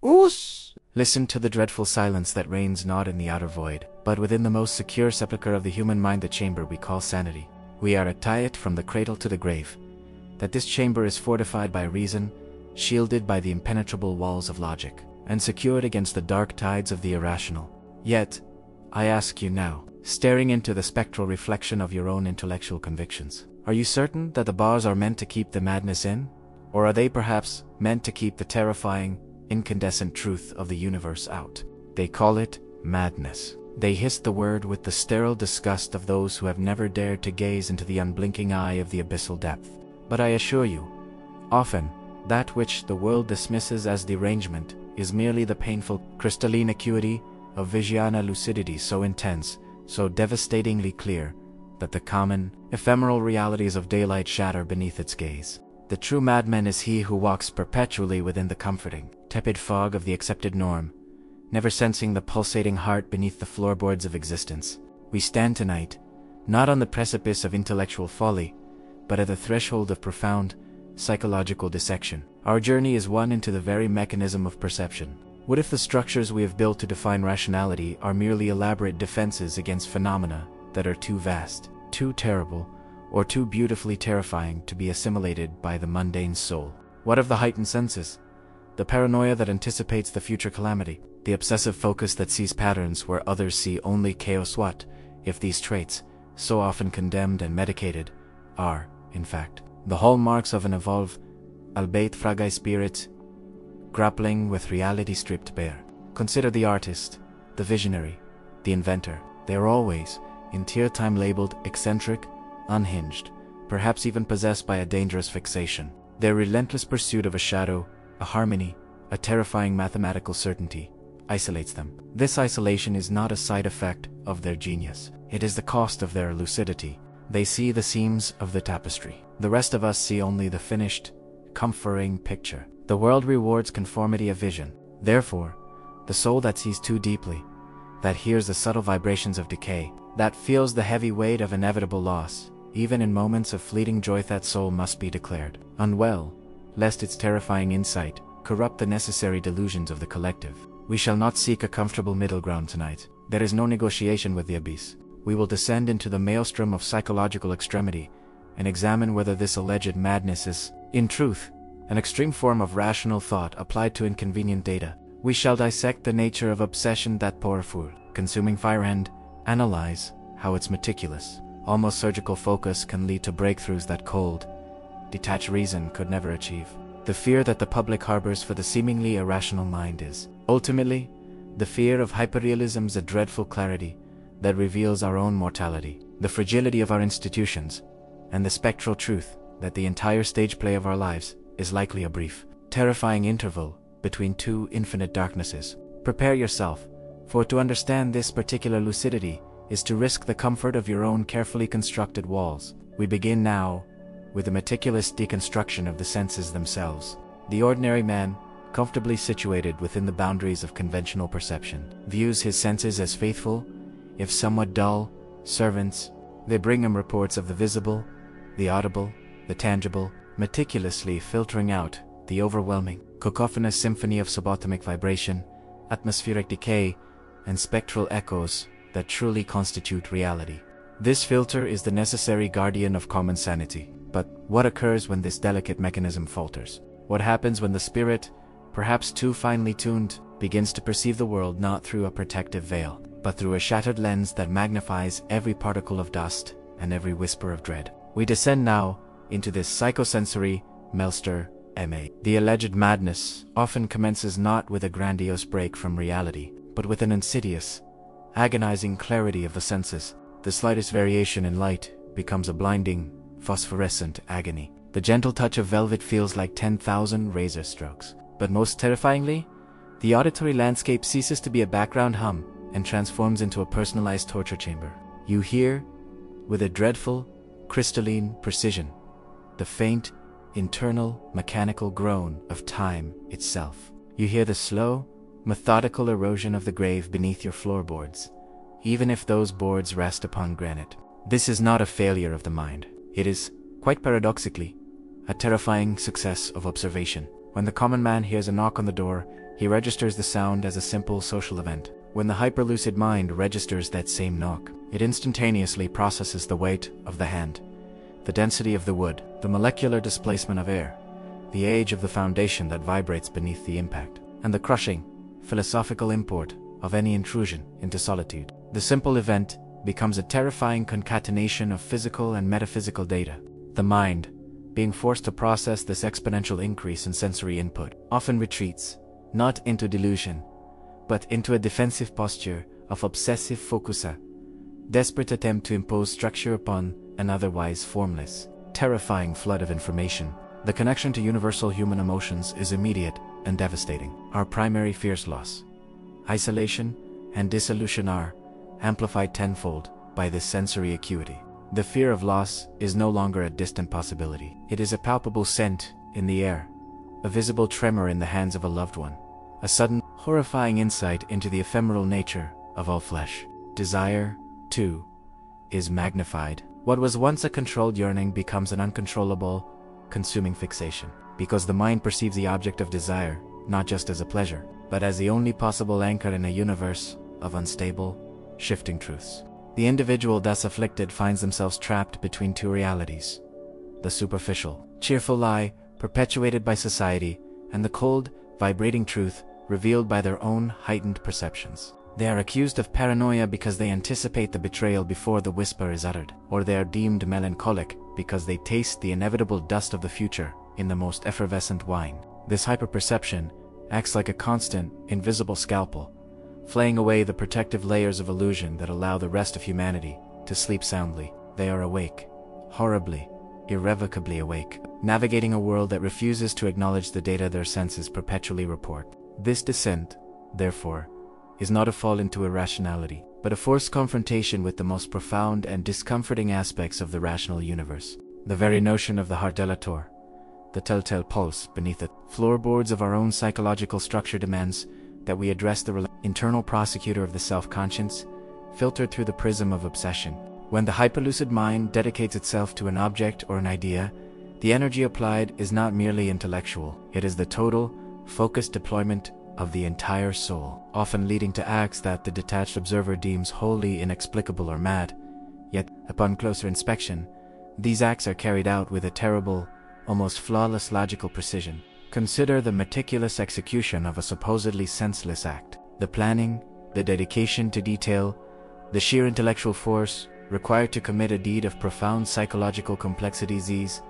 Oos! Listen to the dreadful silence that reigns not in the outer void, but within the most secure sepulchre of the human mind, the chamber we call sanity. We are attire from the cradle to the grave, that this chamber is fortified by reason, shielded by the impenetrable walls of logic, and secured against the dark tides of the irrational. Yet, I ask you now, staring into the spectral reflection of your own intellectual convictions, are you certain that the bars are meant to keep the madness in? Or are they perhaps meant to keep the terrifying, incandescent truth of the universe out? They call it madness. They hiss the word with the sterile disgust of those who have never dared to gaze into the unblinking eye of the abyssal depth. But I assure you, often, that which the world dismisses as derangement is merely the painful, crystalline acuity of Vigiana lucidity, so intense, so devastatingly clear, that the common, ephemeral realities of daylight shatter beneath its gaze. The true madman is he who walks perpetually within the comforting, tepid fog of the accepted norm, never sensing the pulsating heart beneath the floorboards of existence. We stand tonight, not on the precipice of intellectual folly, but at the threshold of profound, psychological dissection. Our journey is one into the very mechanism of perception. What if the structures we have built to define rationality are merely elaborate defenses against phenomena that are too vast, too terrible, or too beautifully terrifying to be assimilated by the mundane soul? What of the heightened senses? The paranoia that anticipates the future calamity, the obsessive focus that sees patterns where others see only chaos? What if these traits, so often condemned and medicated, are, in fact, the hallmarks of an evolved, albeit fragile spirit, grappling with reality stripped bare? Consider the artist, the visionary, the inventor. They are always, in tier time, labeled eccentric, unhinged, perhaps even possessed by a dangerous fixation. Their relentless pursuit of a shadow, a harmony, a terrifying mathematical certainty, isolates them. This isolation is not a side effect of their genius. It is the cost of their lucidity. They see the seams of the tapestry. The rest of us see only the finished, comforting picture. The world rewards conformity of vision. Therefore, the soul that sees too deeply, that hears the subtle vibrations of decay, that feels the heavy weight of inevitable loss, even in moments of fleeting joy, that soul must be declared unwell, lest its terrifying insight corrupt the necessary delusions of the collective. We shall not seek a comfortable middle ground tonight. There is no negotiation with the abyss. We will descend into the maelstrom of psychological extremity and examine whether this alleged madness is, in truth, an extreme form of rational thought applied to inconvenient data. We shall dissect the nature of obsession, that powerful, consuming fire, and analyze how its meticulous, almost surgical focus can lead to breakthroughs that cold, detached reason could never achieve. The fear that the public harbors for the seemingly irrational mind is, ultimately, the fear of hyperrealism's a dreadful clarity that reveals our own mortality, the fragility of our institutions, and the spectral truth that the entire stage play of our lives is likely a brief, terrifying interval between two infinite darknesses. Prepare yourself, for to understand this particular lucidity is to risk the comfort of your own carefully constructed walls. We begin now with a meticulous deconstruction of the senses themselves. The ordinary man, comfortably situated within the boundaries of conventional perception, views his senses as faithful, if somewhat dull, servants. They bring him reports of the visible, the audible, the tangible, meticulously filtering out the overwhelming, cacophonous symphony of subatomic vibration, atmospheric decay, and spectral echoes that truly constitute reality. This filter is the necessary guardian of common sanity. But what occurs when this delicate mechanism falters? What happens when the spirit, perhaps too finely tuned, begins to perceive the world not through a protective veil, but through a shattered lens that magnifies every particle of dust and every whisper of dread? We descend now into this psychosensory maelstrom. The alleged madness often commences not with a grandiose break from reality, but with an insidious, agonizing clarity of the senses. The slightest variation in light becomes a blinding, phosphorescent agony. The gentle touch of velvet feels like 10,000 razor strokes. But most terrifyingly, the auditory landscape ceases to be a background hum and transforms into a personalized torture chamber. You hear, with a dreadful, crystalline precision, the faint, internal, mechanical groan of time itself. You hear the slow, methodical erosion of the grave beneath your floorboards, even if those boards rest upon granite. This is not a failure of the mind. It is, quite paradoxically, a terrifying success of observation. When the common man hears a knock on the door, He registers the sound as a simple social event. When the hyperlucid mind registers that same knock, it instantaneously processes the weight of the hand, the density of the wood, the molecular displacement of air, the age of the foundation that vibrates beneath the impact, and the crushing, philosophical import of any intrusion into solitude. The simple event becomes a terrifying concatenation of physical and metaphysical data. The mind, being forced to process this exponential increase in sensory input, often retreats, not into delusion, but into a defensive posture of obsessive focusa, desperate attempt to impose structure upon an otherwise formless, terrifying flood of information. The connection to universal human emotions is immediate and devastating. Our primary fears, loss, isolation, and dissolution, are amplified tenfold by this sensory acuity. The fear of loss is no longer a distant possibility. It is a palpable scent in the air, a visible tremor in the hands of a loved one, a sudden, horrifying insight into the ephemeral nature of all flesh. Desire, too, is magnified. What was once a controlled yearning becomes an uncontrollable, consuming fixation, because the mind perceives the object of desire not just as a pleasure, but as the only possible anchor in a universe of unstable, shifting truths. The individual thus afflicted finds themselves trapped between two realities: the superficial, cheerful lie perpetuated by society, and the cold, vibrating truth revealed by their own heightened perceptions. They are accused of paranoia because they anticipate the betrayal before the whisper is uttered, or they are deemed melancholic because they taste the inevitable dust of the future in the most effervescent wine. This hyperperception acts like a constant, invisible scalpel, flaying away the protective layers of illusion that allow the rest of humanity to sleep soundly. They are awake, horribly, irrevocably awake, navigating a world that refuses to acknowledge the data their senses perpetually report. This descent, therefore, is not a fall into irrationality, but a forced confrontation with the most profound and discomforting aspects of the rational universe. The very notion of the heart delator, the telltale pulse beneath the floorboards of our own psychological structure, demands that we address the internal prosecutor of the self-conscience, filtered through the prism of obsession. When the hyperlucid mind dedicates itself to an object or an idea, the energy applied is not merely intellectual, it is the total, focused deployment of the entire soul, often leading to acts that the detached observer deems wholly inexplicable or mad. Yet, upon closer inspection, these acts are carried out with a terrible, almost flawless logical precision. Consider the meticulous execution of a supposedly senseless act. The planning, the dedication to detail, the sheer intellectual force required to commit a deed of profound psychological complexity. These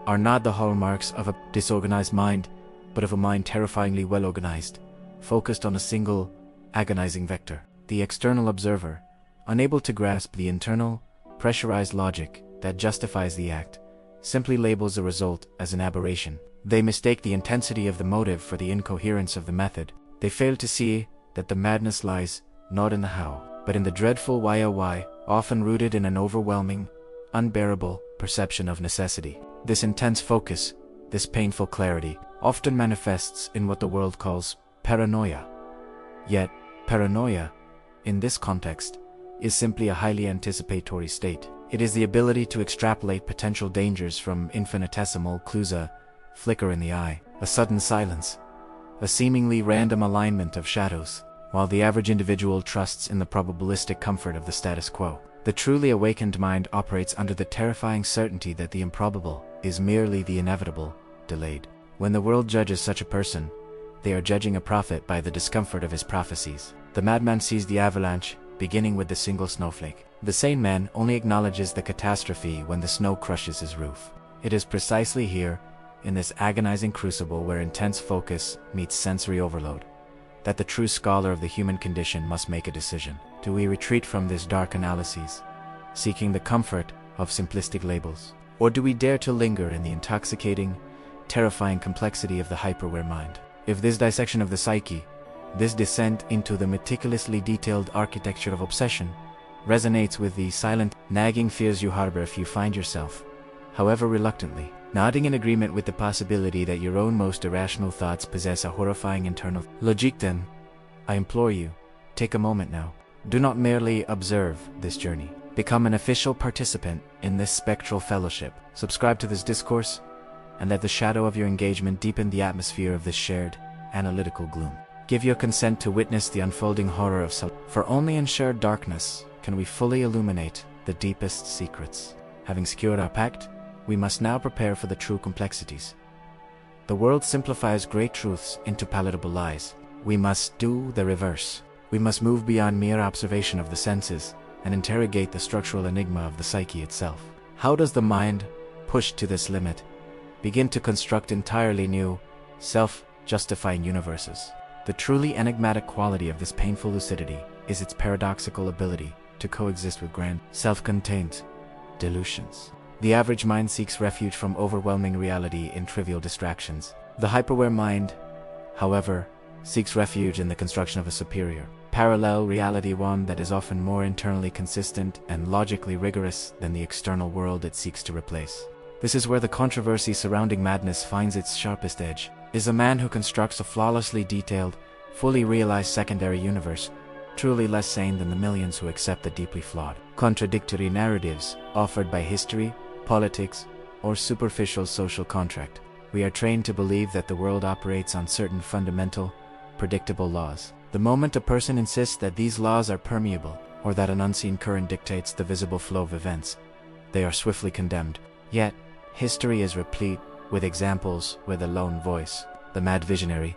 are not the hallmarks of a disorganized mind, but of a mind terrifyingly well organized, focused on a single, agonizing vector. The external observer, unable to grasp the internal, pressurized logic that justifies the act, simply labels the result as an aberration. They mistake the intensity of the motive for the incoherence of the method. They fail to see that the madness lies not in the how, but in the dreadful why, often rooted in an overwhelming, unbearable perception of necessity. This intense focus, this painful clarity, often manifests in what the world calls paranoia. Yet, paranoia, in this context, is simply a highly anticipatory state. It is the ability to extrapolate potential dangers from infinitesimal clues: a flicker in the eye, a sudden silence, a seemingly random alignment of shadows, while the average individual trusts in the probabilistic comfort of the status quo. The truly awakened mind operates under the terrifying certainty that the improbable is merely the inevitable, delayed. When the world judges such a person, they are judging a prophet by the discomfort of his prophecies. The madman sees the avalanche, beginning with the single snowflake. The sane man only acknowledges the catastrophe when the snow crushes his roof. It is precisely here, in this agonizing crucible where intense focus meets sensory overload, that the true scholar of the human condition must make a decision. Do we retreat from this dark analysis, seeking the comfort of simplistic labels? Or do we dare to linger in the intoxicating, terrifying complexity of the hyperware mind? If this dissection of the psyche, this descent into the meticulously detailed architecture of obsession, resonates with the silent, nagging fears you harbor, if you find yourself, however reluctantly, nodding in agreement with the possibility that your own most irrational thoughts possess a horrifying internal logic, then, I implore you, take a moment now. Do not merely observe this journey. Become an official participant in this spectral fellowship. Subscribe to this discourse, and let the shadow of your engagement deepen the atmosphere of this shared, analytical gloom. Give your consent to witness the unfolding horror of self. For only in shared darkness can we fully illuminate the deepest secrets. Having secured our pact, we must now prepare for the true complexities. The world simplifies great truths into palatable lies. We must do the reverse. We must move beyond mere observation of the senses and interrogate the structural enigma of the psyche itself. How does the mind, pushed to this limit, begin to construct entirely new, self-justifying universes? The truly enigmatic quality of this painful lucidity is its paradoxical ability to coexist with grand, self-contained delusions. The average mind seeks refuge from overwhelming reality in trivial distractions. The hyperaware mind, however, seeks refuge in the construction of a superior, parallel reality, one that is often more internally consistent and logically rigorous than the external world it seeks to replace. This is where the controversy surrounding madness finds its sharpest edge. Is a man who constructs a flawlessly detailed, fully realized secondary universe truly less sane than the millions who accept the deeply flawed, contradictory narratives offered by history, politics, or superficial social contract? We are trained to believe that the world operates on certain fundamental, predictable laws. The moment a person insists that these laws are permeable, or that an unseen current dictates the visible flow of events, they are swiftly condemned. Yet, history is replete with examples where the lone voice, the mad visionary,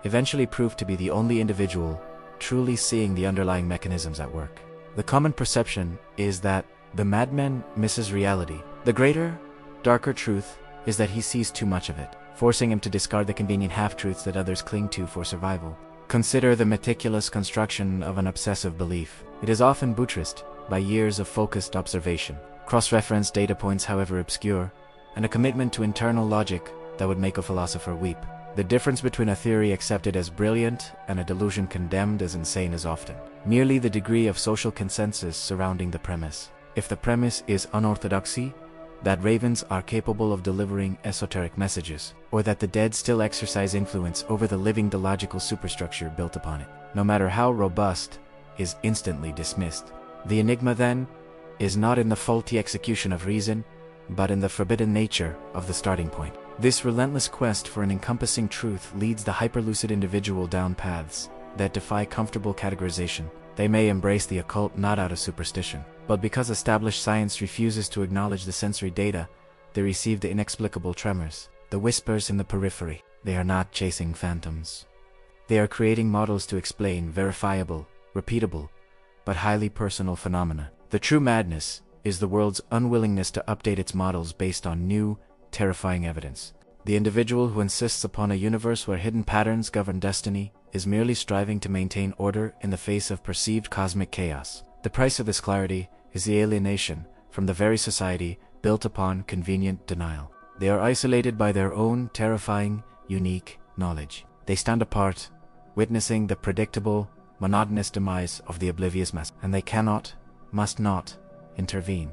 eventually proved to be the only individual truly seeing the underlying mechanisms at work. The common perception is that the madman misses reality. The greater, darker truth is that he sees too much of it, forcing him to discard the convenient half-truths that others cling to for survival. Consider the meticulous construction of an obsessive belief. It is often buttressed by years of focused observation, cross-referenced data points however obscure, and a commitment to internal logic that would make a philosopher weep. The difference between a theory accepted as brilliant and a delusion condemned as insane is often merely the degree of social consensus surrounding the premise. If the premise is unorthodoxy, that ravens are capable of delivering esoteric messages, or that the dead still exercise influence over the living, the logical superstructure built upon it, no matter how robust, is instantly dismissed. The enigma, then, is not in the faulty execution of reason, but in the forbidden nature of the starting point. This relentless quest for an encompassing truth leads the hyperlucid individual down paths that defy comfortable categorization. They may embrace the occult not out of superstition, but because established science refuses to acknowledge the sensory data, they receive the inexplicable tremors, the whispers in the periphery. They are not chasing phantoms. They are creating models to explain verifiable, repeatable, but highly personal phenomena. The true madness is the world's unwillingness to update its models based on new, terrifying evidence. The individual who insists upon a universe where hidden patterns govern destiny is merely striving to maintain order in the face of perceived cosmic chaos. The price of this clarity is the alienation from the very society built upon convenient denial. They are isolated by their own terrifying, unique knowledge. They stand apart, witnessing the predictable, monotonous demise of the oblivious mass, and they cannot, must not, intervene,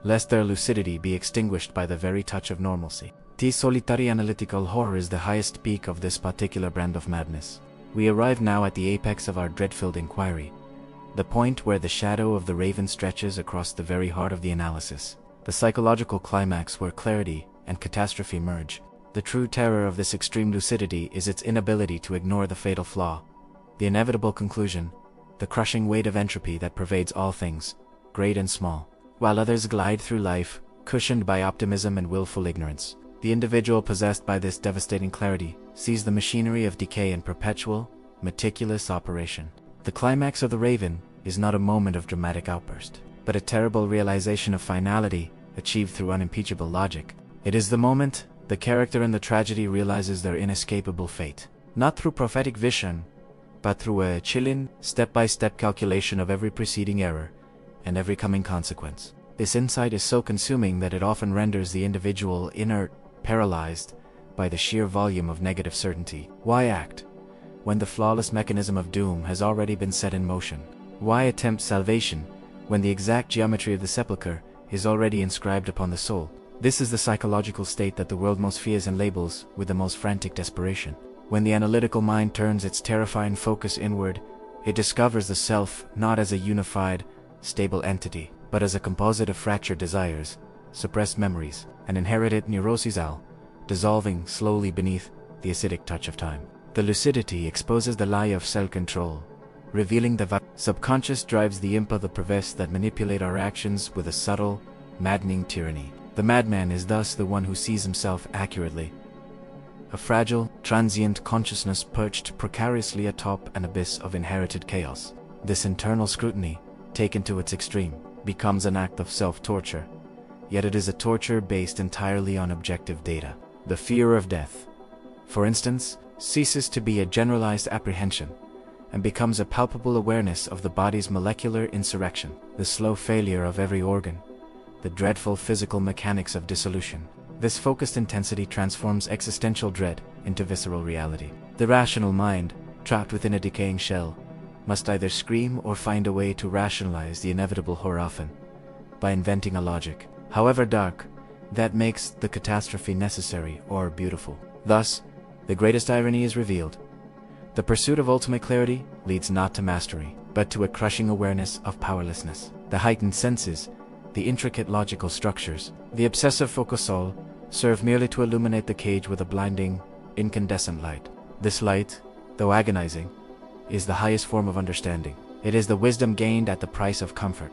lest their lucidity be extinguished by the very touch of normalcy. The solitary analytical horror is the highest peak of this particular brand of madness. We arrive now at the apex of our dread-filled inquiry, the point where the shadow of the raven stretches across the very heart of the analysis, the psychological climax where clarity and catastrophe merge. The true terror of this extreme lucidity is its inability to ignore the fatal flaw, the inevitable conclusion, the crushing weight of entropy that pervades all things, great and small. While others glide through life, cushioned by optimism and willful ignorance, the individual possessed by this devastating clarity sees the machinery of decay in perpetual, meticulous operation. The climax of the raven is not a moment of dramatic outburst, but a terrible realization of finality achieved through unimpeachable logic. It is the moment the character in the tragedy realizes their inescapable fate, not through prophetic vision, but through a chilling, step-by-step calculation of every preceding error and every coming consequence. This insight is so consuming that it often renders the individual inert, paralyzed by the sheer volume of negative certainty. Why act when the flawless mechanism of doom has already been set in motion? Why attempt salvation when the exact geometry of the sepulchre is already inscribed upon the soul? This is the psychological state that the world most fears and labels with the most frantic desperation. When the analytical mind turns its terrifying focus inward, it discovers the self not as a unified, stable entity, but as a composite of fractured desires, suppressed memories, and inherited neuroses, all dissolving slowly beneath the acidic touch of time. The lucidity exposes the lie of self-control, revealing the subconscious drives the imp of the perverse that manipulate our actions with a subtle, maddening tyranny. The madman is thus the one who sees himself accurately, a fragile, transient consciousness perched precariously atop an abyss of inherited chaos. This internal scrutiny, taken to its extreme, becomes an act of self-torture, yet it is a torture based entirely on objective data. The fear of death, for instance, ceases to be a generalized apprehension and becomes a palpable awareness of the body's molecular insurrection, the slow failure of every organ, the dreadful physical mechanics of dissolution. This focused intensity transforms existential dread into visceral reality. The rational mind, trapped within a decaying shell, must either scream or find a way to rationalize the inevitable horror, often by inventing a logic, however dark, that makes the catastrophe necessary or beautiful. Thus, the greatest irony is revealed. The pursuit of ultimate clarity leads not to mastery, but to a crushing awareness of powerlessness. The heightened senses, the intricate logical structures, the obsessive focusal, serve merely to illuminate the cage with a blinding, incandescent light. This light, though agonizing, is the highest form of understanding. It is the wisdom gained at the price of comfort,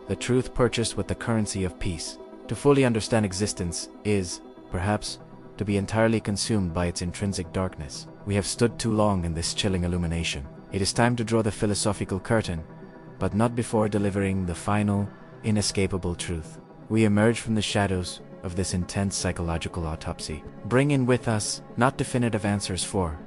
the truth purchased with the currency of peace. To fully understand existence is, perhaps, to be entirely consumed by its intrinsic darkness. We have stood too long in this chilling illumination. It is time to draw the philosophical curtain, but not before delivering the final, inescapable truth. We emerge from the shadows of this intense psychological autopsy, bringing with us not definitive answers, for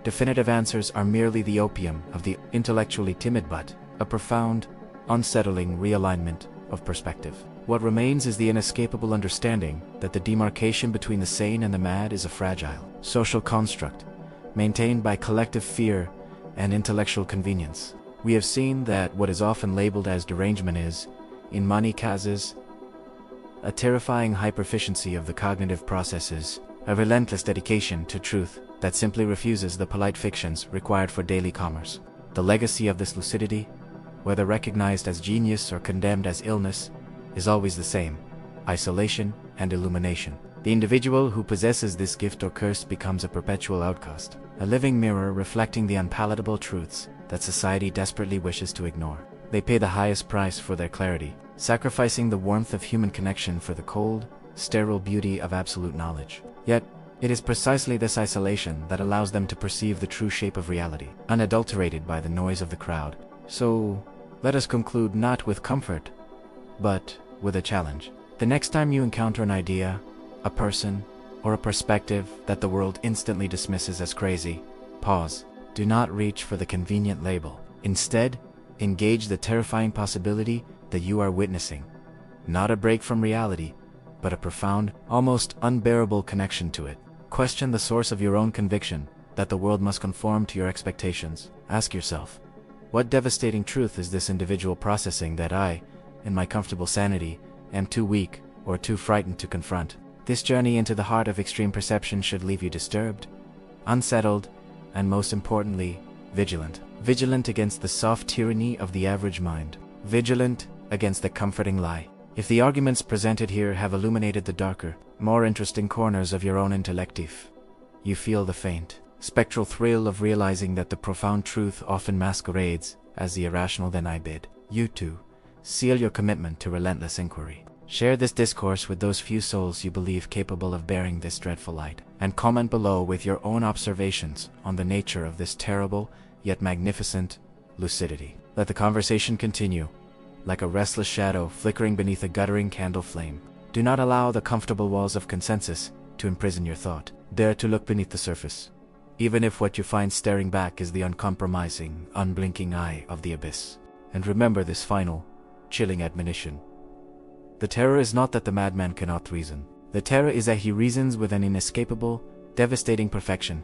definitive answers are merely the opium of the intellectually timid, but a profound, unsettling realignment of perspective. What remains is the inescapable understanding that the demarcation between the sane and the mad is a fragile social construct, maintained by collective fear and intellectual convenience. We have seen that what is often labeled as derangement is, in many cases, a terrifying hyperefficiency of the cognitive processes, a relentless dedication to truth that simply refuses the polite fictions required for daily commerce. The legacy of this lucidity, whether recognized as genius or condemned as illness, is always the same: isolation and illumination. The individual who possesses this gift or curse becomes a perpetual outcast, a living mirror reflecting the unpalatable truths that society desperately wishes to ignore. They pay the highest price for their clarity, sacrificing the warmth of human connection for the cold, sterile beauty of absolute knowledge. Yet, it is precisely this isolation that allows them to perceive the true shape of reality, unadulterated by the noise of the crowd. So, let us conclude not with comfort, but with a challenge. The next time you encounter an idea, a person, or a perspective that the world instantly dismisses as crazy, pause. Do not reach for the convenient label. Instead, engage the terrifying possibility that you are witnessing not a break from reality, but a profound, almost unbearable connection to it. Question the source of your own conviction that the world must conform to your expectations. Ask yourself, what devastating truth is this individual processing that I, in my comfortable sanity, am too weak or too frightened to confront? This journey into the heart of extreme perception should leave you disturbed, unsettled, and most importantly, vigilant. Vigilant against the soft tyranny of the average mind. Vigilant against the comforting lie. If the arguments presented here have illuminated the darker, more interesting corners of your own intellective, you feel the faint, spectral thrill of realizing that the profound truth often masquerades as the irrational, then I bid you to seal your commitment to relentless inquiry. Share this discourse with those few souls you believe capable of bearing this dreadful light, and comment below with your own observations on the nature of this terrible yet magnificent lucidity. Let the conversation continue, like a restless shadow flickering beneath a guttering candle flame. Do not allow the comfortable walls of consensus to imprison your thought. Dare to look beneath the surface, even if what you find staring back is the uncompromising, unblinking eye of the abyss. And remember this final, chilling admonition. The terror is not that the madman cannot reason. The terror is that he reasons with an inescapable, devastating perfection,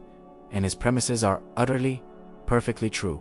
and his premises are utterly, perfectly true.